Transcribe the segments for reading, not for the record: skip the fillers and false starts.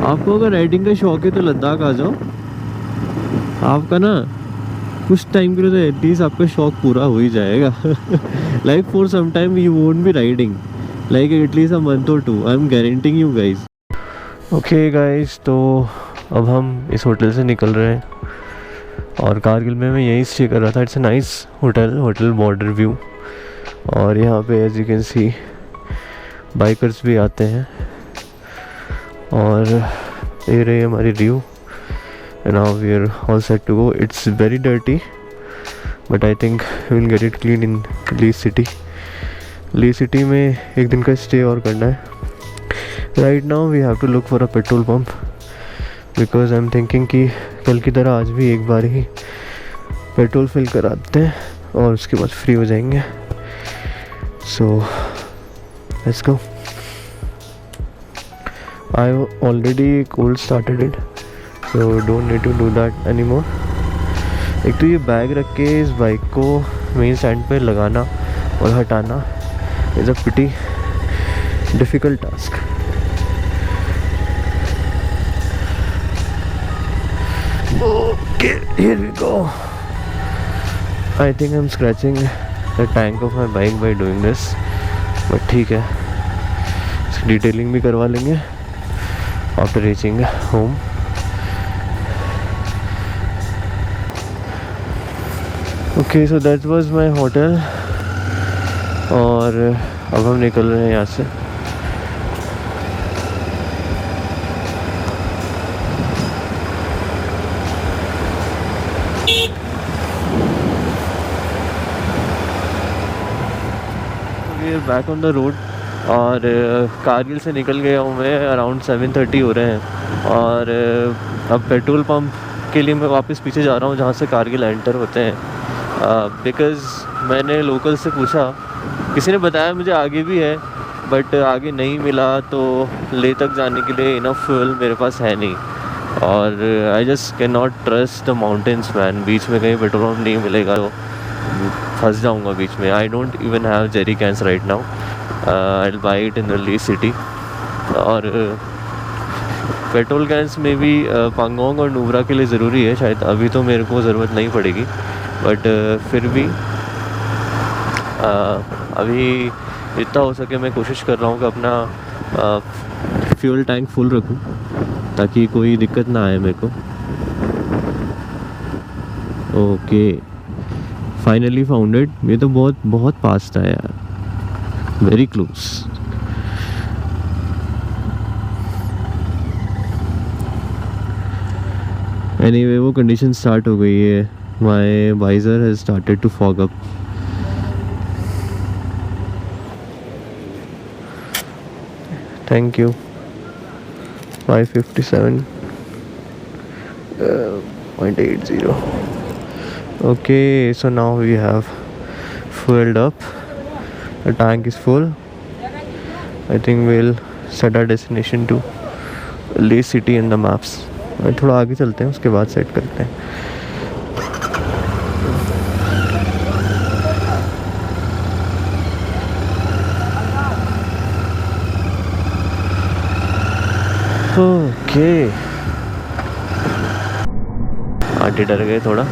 आपको अगर राइडिंग का शौक है तो लद्दाख आ जाओ। आपका ना कुछ टाइम के लिए तो एटलीस्ट आपका शौक पूरा हो ही जाएगा। Like for some time you won't be riding, like at least a month और 2, I am guaranteeing you guys. Okay guys, तो अब हम इस होटल से निकल रहे हैं और कारगिल में मैं यहीं स्टे कर रहा था। It's a nice hotel border view. और यहाँ पे as you can see bikers भी आते हैं। और ये रही हमारी review. Now we are all set to go. It's very dirty but I think we will get it clean in Leh city. Leh city में एक दिन का स्टे और करना है। Right now we have to look for a petrol pump because I am thinking कि कल की तरह आज भी एक बार ही पेट्रोल फिल कराते हैं और उसके बाद फ्री हो जाएंगे। So let's go. I already cold started it, so don't need to do that anymore. एक तो ये बैग रख के इस बाइक को मेन स्टैंड पे लगाना और हटाना is a pretty difficult task. Okay, here we go. I think I'm scratching the tank of my bike by doing this, but ठीक है, इसकी डिटेलिंग भी करवा लेंगे after reaching home. Okay, so that was my hotel और अब हम निकल रहे हैं यहाँ से। We are back on the road और कारगिल से निकल गया हूँ मैं। अराउंड 7:30 हो रहे हैं और अब पेट्रोल पंप के लिए मैं वापस पीछे जा रहा हूँ जहाँ से कारगिल एंटर होते हैं। बिकॉज़ मैंने लोकल से पूछा, किसी ने बताया मुझे आगे भी है बट आगे नहीं मिला, तो ले तक जाने के लिए इनफ फ्यूल मेरे पास है नहीं। और I just can not trust the mountains man. बीच में कहीं पेट्रोल पंप नहीं मिलेगा तो फंस जाऊँगा बीच में। I don't even have jerry cans right now. I'll buy it in the Leh city. और पेट्रोल कैंस में भी पांगोंग और नुब्रा के लिए ज़रूरी है शायद। अभी तो मेरे को ज़रूरत नहीं पड़ेगी बट फिर भी अभी जितना हो सके मैं कोशिश कर रहा हूँ कि अपना फ्यूल टैंक फुल रखूँ ताकि कोई दिक्कत ना आए मेरे को। Okay, finally found it. ये तो बहुत पास था यार, वेरी क्लोज। एनीवे वो कंडीशन स्टार्ट हो गई है। My visor has started to fog up. Thank you. 557.80। Okay, so now we have fueled up. The tank is full. I think we'll set our destination to Leh city in the maps. थोड़ा आगे चलते हैं, उसके बाद set करते हैं। Okay, aunty डर गए थोड़ा।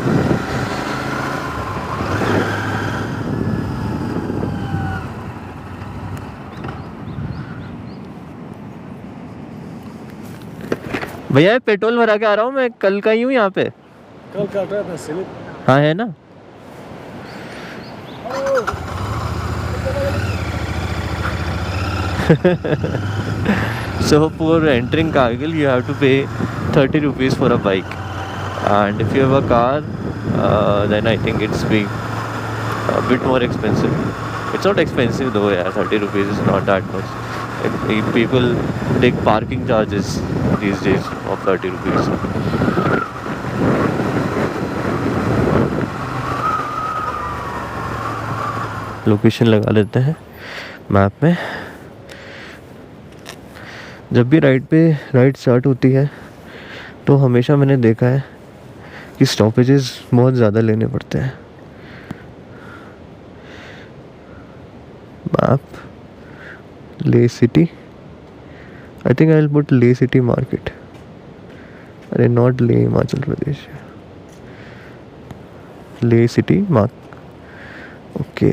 भैया पेट्रोल भरा के आ रहा हूँ मैं, कल का ही हूँ यहाँ पे। कल काट रहा था स्लिप। हाँ है ना। So for entering Kargil you have to pay 30 rupees for a bike, and if you have a car then I think it's be a bit more expensive. It's not expensive though, yeah, 30 rupees is not that much. If people take parking charges these days of 30 rupees. Location लगा लेते हैं map में। जब भी ride start होती है तो हमेशा मैंने देखा है कि स्टॉपेजेस बहुत ज़्यादा लेने पड़ते हैं। Map Leh city, I think I will put Leh city market. अरे not Leh, Himachal Pradesh, Leh city mark, okay,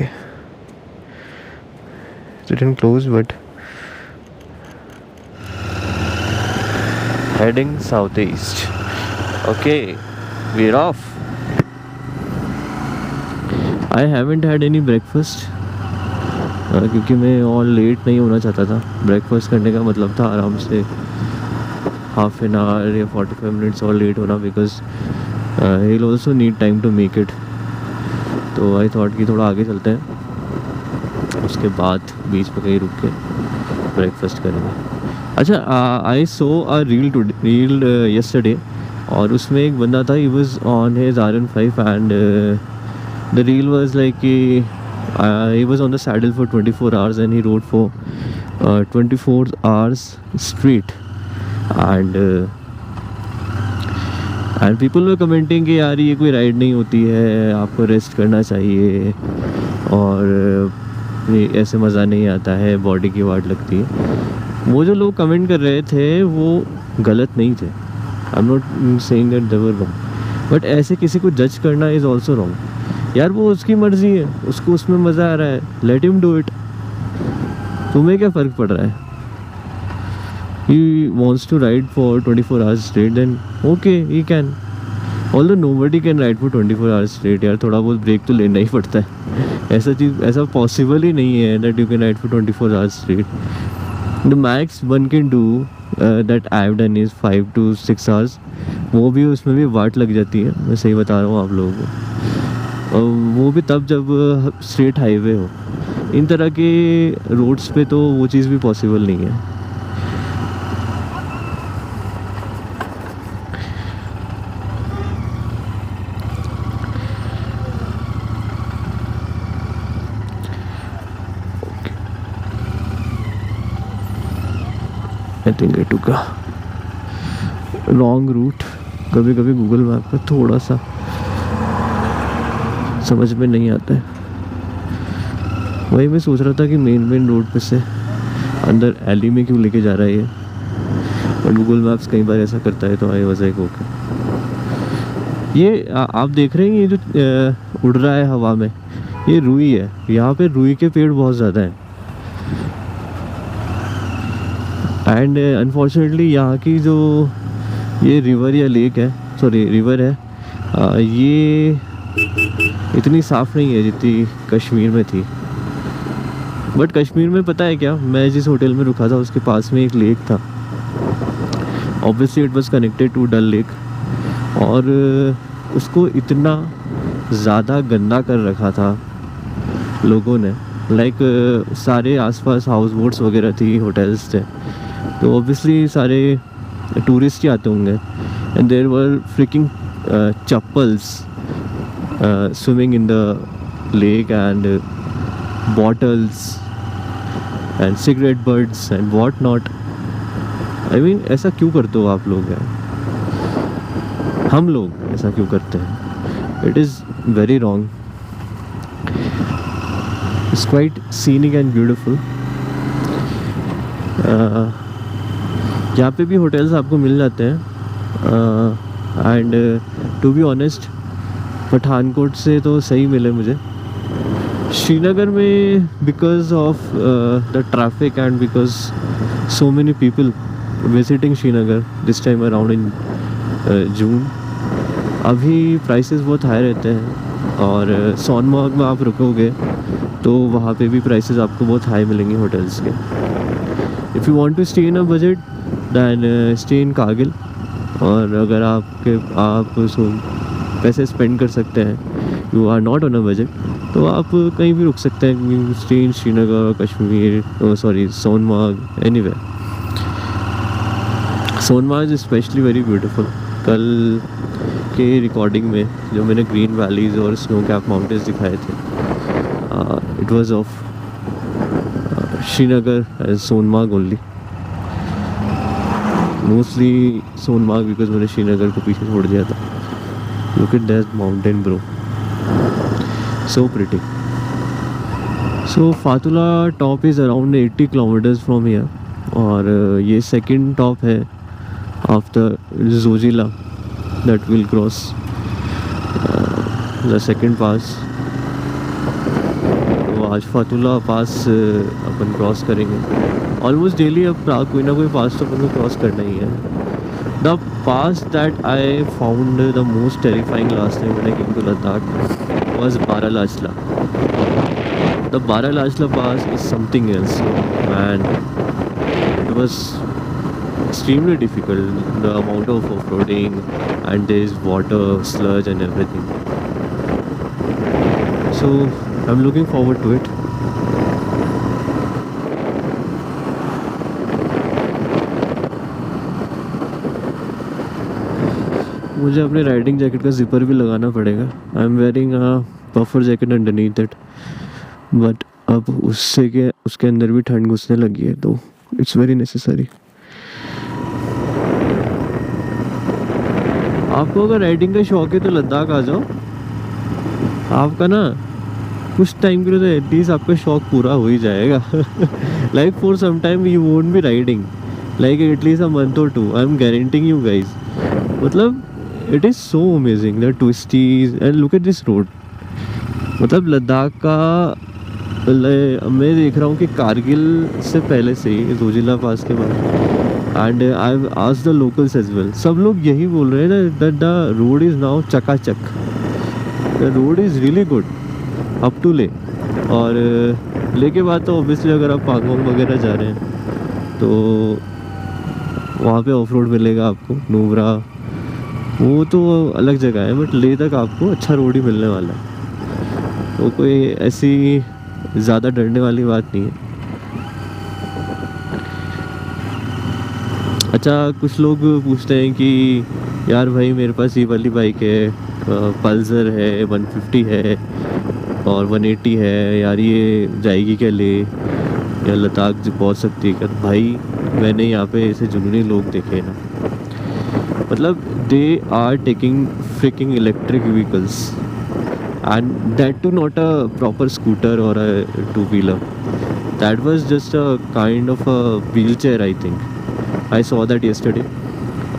written close but heading south east, okay, we are off. I haven't had any breakfast क्योंकि मैं और लेट नहीं होना चाहता था। ब्रेकफास्ट करने का मतलब था आराम से हाफ एन आवर या 45 मिनट्स और लेट होना, because he will also need time to make it. तो आई थॉट कि थोड़ा आगे चलते हैं, उसके बाद बीच पे कहीं रुक के ब्रेकफास्ट करेंगे। अच्छा, आई सो अ रील येस्टरडे, और उसमें एक बंदा था, he was on his R15 and the reel was like कि he was on the saddle for 24 hours and he rode for 24 hours straight, and people were commenting कि यार ये कोई राइड नहीं होती है, आपको रेस्ट करना चाहिए, और ये ऐसे मज़ा नहीं आता है, बॉडी की वाट लगती है। वो जो लोग कमेंट कर रहे थे वो गलत नहीं थे, आई am not saying that they were wrong, but ऐसे किसी को जज करना इज़ ऑल्सो रॉन्ग। यार वो उसकी मर्ज़ी है, उसको उसमें मज़ा आ रहा है, लेट हिम डू इट। तुम्हें क्या फ़र्क पड़ रहा है? he wants to ride for 24 hours straight, then okay, he can, although nobody can ride for 24 hours straight। यार थोड़ा बहुत ब्रेक तो लेना ही पड़ता है, ऐसा पॉसिबल ही नहीं है that you can ride for 24 hours straight। the max one can do that I have done is 5 to 6 hours, वो भी उसमें भी वाट लग जाती है, मैं सही बता रहा हूँ आप लोगों को, और वो भी तब जब स्ट्रेट हाईवे हो। इन तरह के रोड्स पे तो वो चीज़ भी पॉसिबल नहीं है। आई think I took a wrong route. कभी कभी गूगल मैप पर थोड़ा सा समझ में नहीं आता है। वही मैं सोच रहा था कि मेन रोड पे से अंदर एली में क्यों लेके जा रहा है ये, और गूगल मैप्स कई बार ऐसा करता है, तो आई वाज लाइक ओके। ये आप देख रहे हैं, ये जो उड़ रहा है हवा में, ये रुई है। यहाँ पे रुई के पेड़ बहुत ज़्यादा हैं, एंड अनफॉर्चुनेटली यहाँ की जो ये रिवर या लेक है, सॉरी रिवर है, ये इतनी साफ़ नहीं है जितनी कश्मीर में थी। बट कश्मीर में पता है क्या, मैं जिस होटल में रुका था उसके पास में एक लेक था, obviously it was connected to Dal lake, और उसको इतना ज़्यादा गंदा कर रखा था लोगों ने, लाइक सारे आसपास हाउस बोट्स वगैरह थी, होटल्स थे, तो ऑब्वियसली सारे टूरिस्ट ही आते होंगे, and there were freaking chappals swimming in the lake, and bottles and cigarette birds and what not. I mean ऐसा क्यों करते हो आप लोग यार? हम लोग ऐसा क्यों करते हैं? It is very wrong. It's quite scenic and beautiful. यहाँ पे भी होटल्स आपको मिल जाते हैं, and to be honest Pathankot से तो सही मिले मुझे। श्रीनगर में because of the traffic and because so many people visiting Srinagar this time around in June, अभी प्राइसेस बहुत हाई रहते हैं, और सोनमार्ग में आप रुकोगे तो वहाँ पे भी प्राइसेस आपको बहुत हाई मिलेंगे होटल्स के। If you want to stay in a budget then stay in Kargil, और अगर आप पैसे स्पेंड कर सकते हैं, you are not on a budget, तो आप कहीं भी रुक सकते हैं, stay in Srinagar, Kashmir, sorry Sonamarg, anywhere. Sonamarg is specially very beautiful. कल के रिकॉर्डिंग में जो मैंने ग्रीन वैलीज़ और स्नो कैप माउंटेन्स दिखाए थे, it was of Srinagar and Sonamarg only, mostly Sonamarg because मैंने श्रीनगर को पीछे छोड़ दिया था। Look at that mountain bro, so pretty. So Fotula top is around 80 kilometres from here, और ये सेकंड टॉप है after Zojila that will cross the second pass. तो आज फातुल्ला पास अपन क्रॉस करेंगे. ऑलमोस्ट डेली अब कोई ना कोई पास तो अपन को क्रॉस करना ही है. The pass that I found the most terrifying last time when I came to Ladakh was Baralachala. The Baralachala pass is something else man. It was extremely difficult, the amount of off-roading, and there is water, sludge and everything. So I'm looking forward to it. मुझे अपने riding jacket का zipper भी लगाना पड़ेगा. I am wearing a puffer jacket underneath it, but अब उसके अंदर भी ठंड घुसने लगी है तो इट्स वेरी नेसेसरी. आपको अगर राइडिंग का शौक है तो लद्दाख आ जाओ. आपका ना कुछ टाइम के लिए तो एटलीस्ट आपका शौक पूरा हो ही जाएगा. Like for some time you won't be riding like at least a month और 2. I am guaranteeing you guys. मतलब it is so amazing the twisties and look at this road. मतलब लद्दाख का मैं देख रहा हूँ कि कारगिल से पहले से ही जोजिला पास के बाद and I have asked the locals as well. सब लोग यही बोल रहे हैं that the road is now चकाचक. The road is really good up to Leh. और ले के बाद तो ऑब्वियसली अगर आप पांगोंग वगैरह जा रहे हैं तो वहाँ पे ऑफ रोड मिलेगा आपको. नुब्रा वो तो अलग जगह है, बट ले तक आपको अच्छा रोड ही मिलने वाला है. तो कोई ऐसी ज़्यादा डरने वाली बात नहीं है. अच्छा, कुछ लोग पूछते हैं कि यार भाई मेरे पास ये वाली बाइक है, पल्सर है, 150 है और 180 है, यार ये जाएगी क्या ले, या लद्दाख पहुंच सकती है क्या. भाई मैंने यहाँ पे ऐसे जुनूनी लोग देखे ना. मतलब they are taking freaking electric vehicles and that too not a proper scooter or a two-wheeler. That was just a kind of a wheelchair, I think. I saw that yesterday.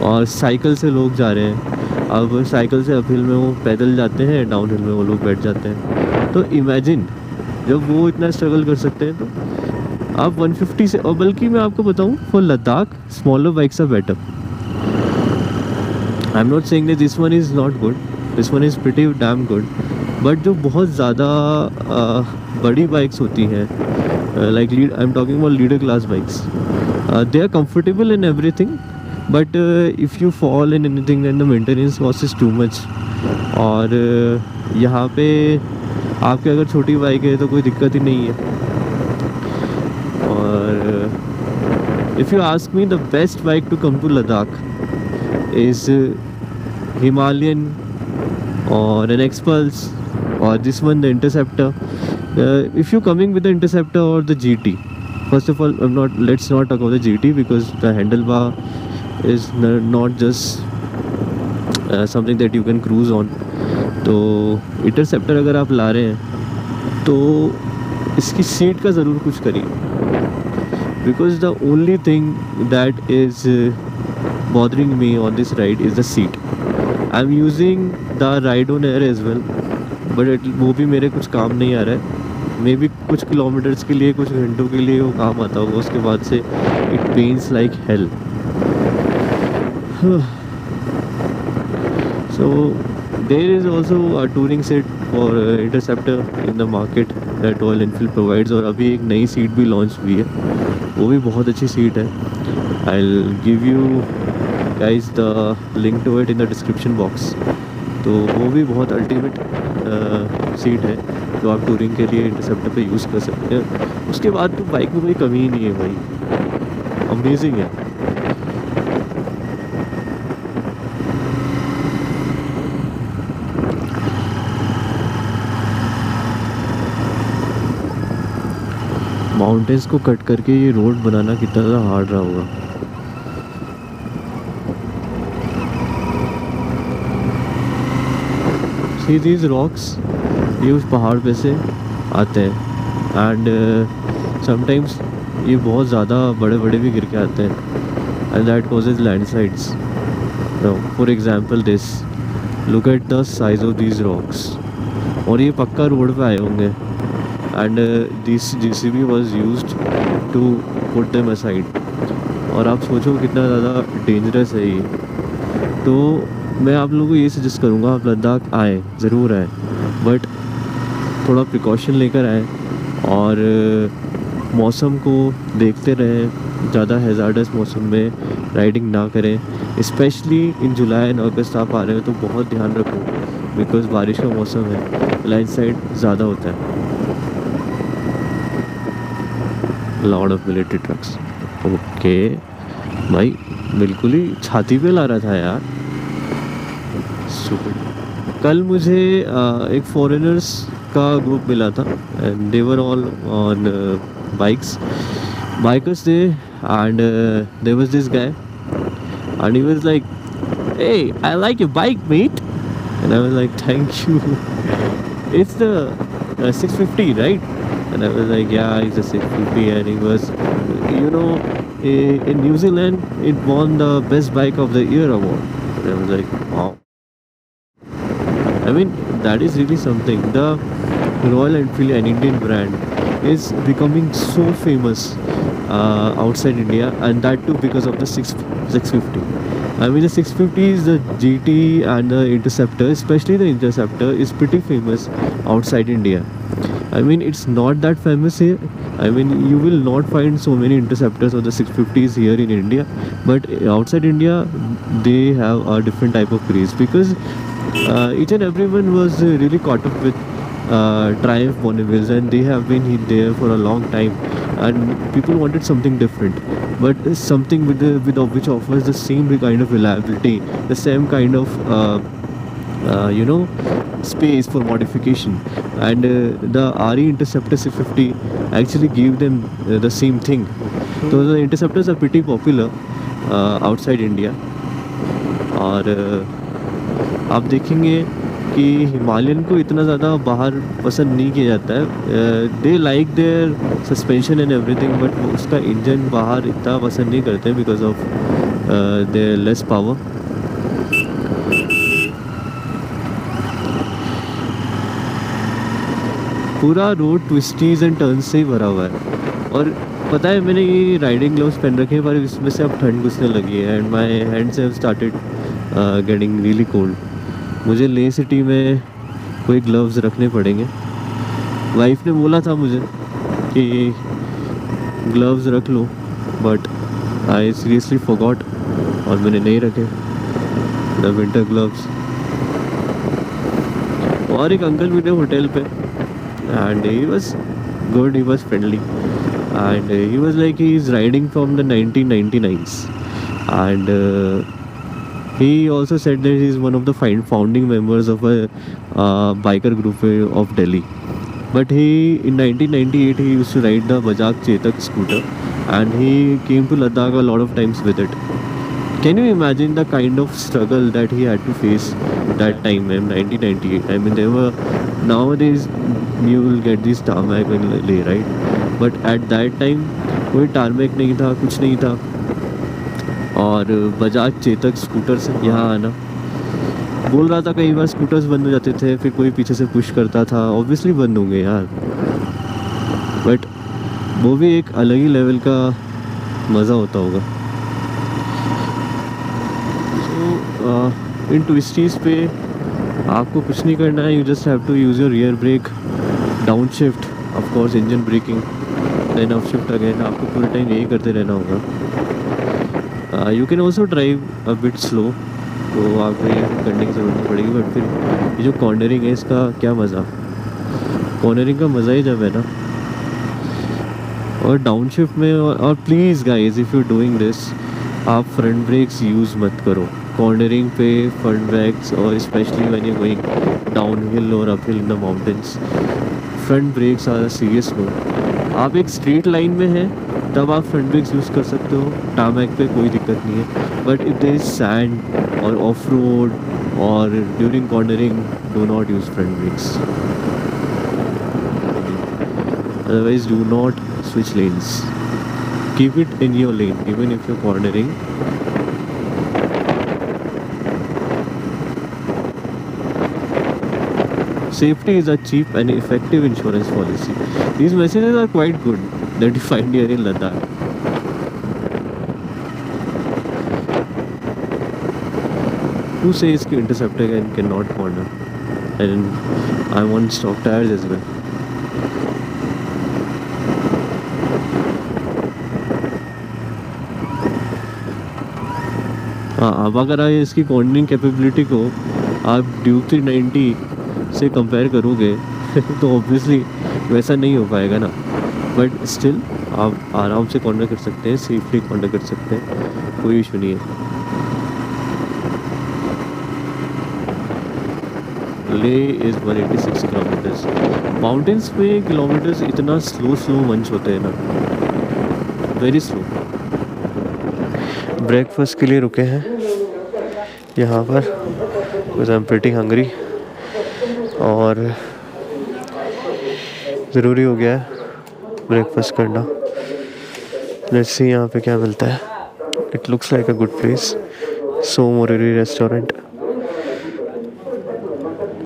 और साइकिल से लोग जा रहे हैं. अब cycle से uphill में वो पैदल जाते हैं, डाउन हिल में वो लोग बैठ जाते हैं. तो इमेजिन जब वो इतना स्ट्रगल कर सकते हैं तो आप 150 से. और बल्कि मैं आपको बताऊँ, for Ladakh smaller bikes are better. I am not saying that this one is not good, this one is pretty damn good. But जो बहुत ज़्यादा बड़ी बाइक्स होती हैं, like I am talking about litre class bikes, they are comfortable in everything, but if you fall in anything then the maintenance cost is too much. और यहाँ पे आपके अगर छोटी बाइक है तो कोई दिक्कत ही नहीं है. और if you ask me, the best bike to come to Ladakh is Himalayan or an X-Pulse or this one, the Interceptor. If you're coming with the Interceptor or the GT, first of all, let's not talk about the GT because the handlebar is not just something that you can cruise on. तो Interceptor अगर आप ला रहे हैं तो इसकी seat का ज़रूर कुछ करिए, because the only thing that is bothering me on this ride is the seat. I'm using the Ride on Air as well, but वो भी मेरे कुछ काम नहीं आ रहा है. मे बी कुछ किलोमीटर्स के लिए, कुछ घंटों के लिए वो काम आता होगा, उसके बाद से it pens like hell. So there is also a touring set for Interceptor in the market that Royal Enfield provides. और अभी एक नई सीट भी लॉन्च हुई है, वो भी बहुत अच्छी सीट है. I'll give you guys the link to it in the description box. तो वो भी बहुत अल्टीमेट सीट है जो आप टूरिंग के लिए इंटरसेप्टर पे यूज़ कर सकते हैं. उसके बाद तो बाइक में कोई कमी ही नहीं है भाई, अमेजिंग है. माउंटेन्स को कट करके ये रोड बनाना कितना ज़्यादा हार्ड रहा होगा. See these rocks, ये उस पहाड़ पे से आते हैं एंड समटाइम्स ये बहुत ज़्यादा बड़े बड़े भी गिर के आते हैं. and that causes landslides. Now, for example, this. Look at the size of these rocks. और ये पक्का रोड पे आए होंगे. And this JCB was used to put them aside. और आप सोचो कितना ज़्यादा डेंजरस है ये. तो मैं आप लोगों को ये सजेस्ट करूँगा, आप लद्दाख आए, ज़रूर आए, बट थोड़ा प्रिकॉशन लेकर आए और मौसम को देखते रहें. ज़्यादा हैज़ार्डस मौसम में राइडिंग ना करें. Specially in July and August आप आ रहे हो तो बहुत ध्यान रखो, बिकॉज बारिश का मौसम है, लैंडस्लाइड ज़्यादा होता है. Lord of military trucks. Okay भाई, बिल्कुल ही छाती पे ला रहा था यार. सुपर. कल मुझे एक फॉरेनर्स का ग्रुप मिला था and they were all on bikers day and there was this guy and he was like, hey, I like your bike, mate. And I was like, thank you. It's the 650, right? And I was like, yeah, it's a 650. And he was, you know, in New Zealand it won the best bike of the year award. And I was like, wow. I mean, that is really something. The Royal Enfield, an Indian brand, is becoming so famous outside India, and that too because of the 650. I mean, the 650 is the GT and the Interceptor, especially the Interceptor, is pretty famous outside India. I mean, it's not that famous here. I mean, you will not find so many Interceptors or the 650s here in India, but outside India, they have a different type of craze because each and everyone was really caught up with Triumph Bonnevilles, and they have been there for a long time, and people wanted something different, but something with which offers the same kind of reliability, the same kind of space for modification. And the RE Interceptor 650 actually gave them the same thing. So the Interceptors are pretty popular outside India. और आप देखेंगे कि Himalayan को इतना ज़्यादा बाहर पसंद नहीं किया जाता है. They like their suspension and everything, but उसका इंजन बाहर इतना पसंद नहीं करते because of their less power. पूरा रोड ट्विस्टीज एंड टर्न से ही भरा हुआ है. और पता है, मैंने ये राइडिंग ग्लव्स पहन रखे हैं पर इसमें से अब ठंड घुसने लगी है and my hands have started getting really cold. मुझे ले सिटी में कोई ग्लव्स रखने पड़ेंगे. वाइफ ने बोला था मुझे कि ग्लव्स रख लो, बट आई सीरियसली फॉरगॉट और मैंने नहीं रखे द विंटर ग्लव्स. और एक अंकल मिले होटल पे and he was good, he was friendly and he was like he is riding from the 1999s and he also said that he is one of the founding members of a biker group of Delhi. But he, in 1998, he used to ride the Bajaj Chetak scooter, and he came to Ladakh a lot of times with it. Can you imagine the kind of struggle that he had to face that time in 1998? I mean, there were, nowadays you will get these tarmac in Leh, right? But at that time, कोई tarmac नहीं था, कुछ नहीं था. और Bajaj Chetak scooter से यहाँ आना, बोल रहा था कई बार स्कूटर्स बंद हो जाते थे, फिर कोई पीछे से पुश करता था. ऑब्वियसली बंद होंगे यार, बट वो भी एक अलग ही लेवल का मज़ा होता होगा. सो इन ट्विस्टीज़ पे आपको कुछ नहीं करना है. You just have to use your rear brake, down shift, of course engine braking, then up shift again. आपको पूरे टाइम यही करते रहना होगा. You can also drive a bit slow, तो आपको ये करने की ज़रूरत नहीं पड़ेगी. बट फिर ये जो कॉर्नरिंग है, इसका क्या मज़ा. कॉर्नरिंग का मज़ा ही जब है ना. और डाउन शिफ्ट में, और please guys, if you doing this, आप फ्रंट ब्रेक्स यूज़ मत करो कॉर्नरिंग पे. फ्रंट ब्रेक्स, और especially when you going downhill और uphill in the mountains, front brakes are serious no. आप एक स्ट्रेट लाइन में हैं तब आप फ्रंट ब्रेक्स यूज़ कर सकते हो, टारमैक पे कोई दिक्कत नहीं है. But if there is sand और ऑफ रोड और during cornering, do not use front brakes. Otherwise do not switch lanes. keep it in your lane even if you're cornering. Safety is a cheap and effective insurance policy. These messages are quite good that you find here in Ladakh. Who says कि interceptor cannot corner? And I want stock tires as well. हाँ, अब अगर आप इसकी cornering capability को आप Duke 390 से compare करोगे तो ऑब्वियसली वैसा नहीं हो पाएगा ना, बट स्टिल आप आराम से कॉर्नर कर सकते हैं, सेफली कॉर्नर कर सकते हैं, कोई इशू नहीं है। ले इज़ 186 किलोमीटर्स। माउंटेन्स पे किलोमीटर्स इतना स्लो मंच होते हैं ना, वेरी स्लो। ब्रेकफास्ट के लिए रुके हैं यहाँ पर, because I am pretty hungry, और ज़रूरी हो गया है ब्रेकफास्ट करना। लेट्स सी यहाँ पे क्या मिलता है। It looks like a good place, so मोरेरी रेस्टोरेंट।